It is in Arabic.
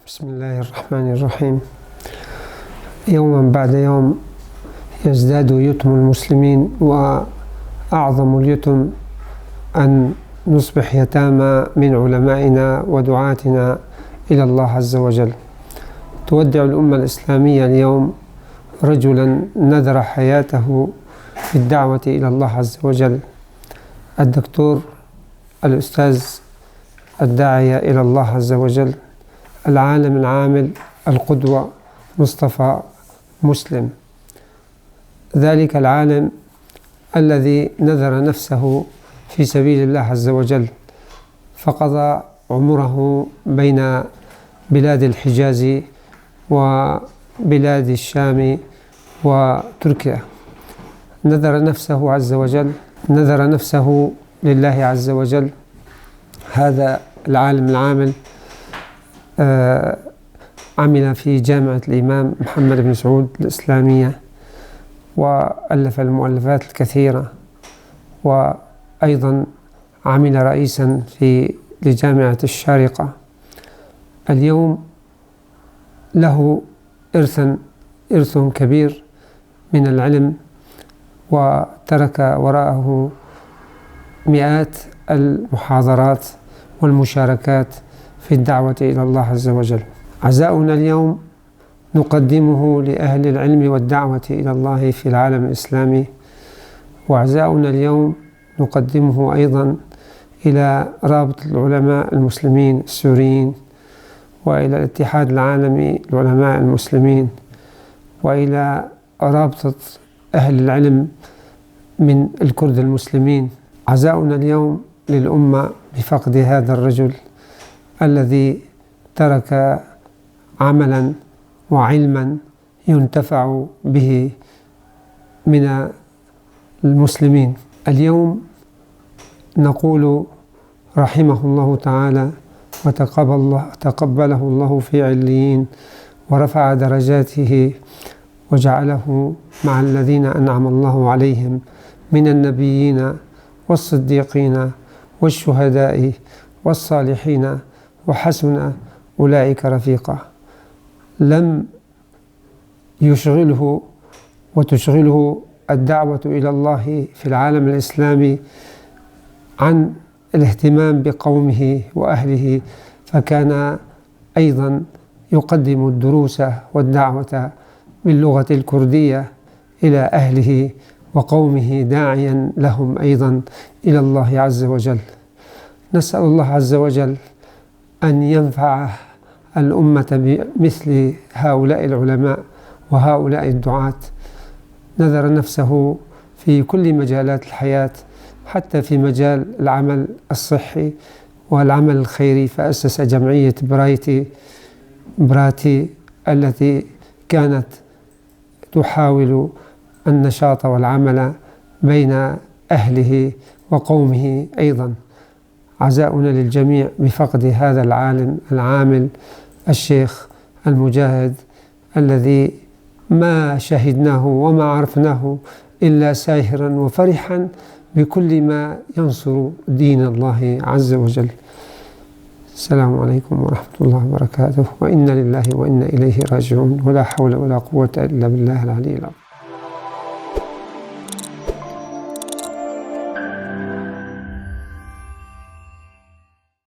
بسم الله الرحمن الرحيم. يوما بعد يوم يزداد يتم المسلمين، وأعظم اليتم أن نصبح يتامى من علمائنا ودعاتنا إلى الله عز وجل. تودع الأمة الإسلامية اليوم رجلا نذر حياته في الدعوة إلى الله عز وجل، الدكتور الأستاذ الداعية إلى الله عز وجل، العالم العامل، القدوة مصطفى مسلم. ذلك العالم الذي نذر نفسه في سبيل الله عز وجل، فقضى عمره بين بلاد الحجاز وبلاد الشام وتركيا. نذر نفسه عز وجل، نذر نفسه لله عز وجل. هذا العالم العامل عمل في جامعة الإمام محمد بن سعود الإسلامية، وألف المؤلفات الكثيرة، وأيضا عمل رئيسا لجامعة الشارقة. اليوم له إرث كبير من العلم، وترك وراءه مئات المحاضرات والمشاركات في الدعوة إلى الله عز وجل. عزاؤنا اليوم نقدمه لأهل العلم والدعوة إلى الله في العالم الإسلامي، وعزاؤنا اليوم نقدمه أيضا إلى رابطة العلماء المسلمين السوريين، وإلى الاتحاد العالمي للعلماء المسلمين، وإلى رابطة أهل العلم من الكرد المسلمين. عزاؤنا اليوم للأمة بفقد هذا الرجل الذي ترك عملا وعلما ينتفع به من المسلمين. اليوم نقول رحمه الله تعالى، وتقبله الله في عليين، ورفع درجاته وجعله مع الذين أنعم الله عليهم من النبيين والصديقين والشهداء والصالحين، وحسن أولئك رفيقا. لم يشغله وتشغله الدعوة إلى الله في العالم الإسلامي عن الاهتمام بقومه وأهله، فكان أيضا يقدم الدروس والدعوة باللغة الكردية إلى أهله وقومه، داعيا لهم أيضا إلى الله عز وجل. نسأل الله عز وجل أن ينفع الأمة بمثل هؤلاء العلماء وهؤلاء الدعاة. نذر نفسه في كل مجالات الحياة، حتى في مجال العمل الصحي والعمل الخيري، فأسس جمعية براتي التي كانت تحاول النشاط والعمل بين أهله وقومه أيضا. عزاؤنا للجميع بفقد هذا العالم العامل، الشيخ المجاهد، الذي ما شهدناه وما عرفناه إلا ساهرا وفرحا بكل ما ينصر دين الله عز وجل. السلام عليكم ورحمة الله وبركاته، وإنا لله وإنا إليه راجعون، ولا حول ولا قوة إلا بالله العلي العظيم.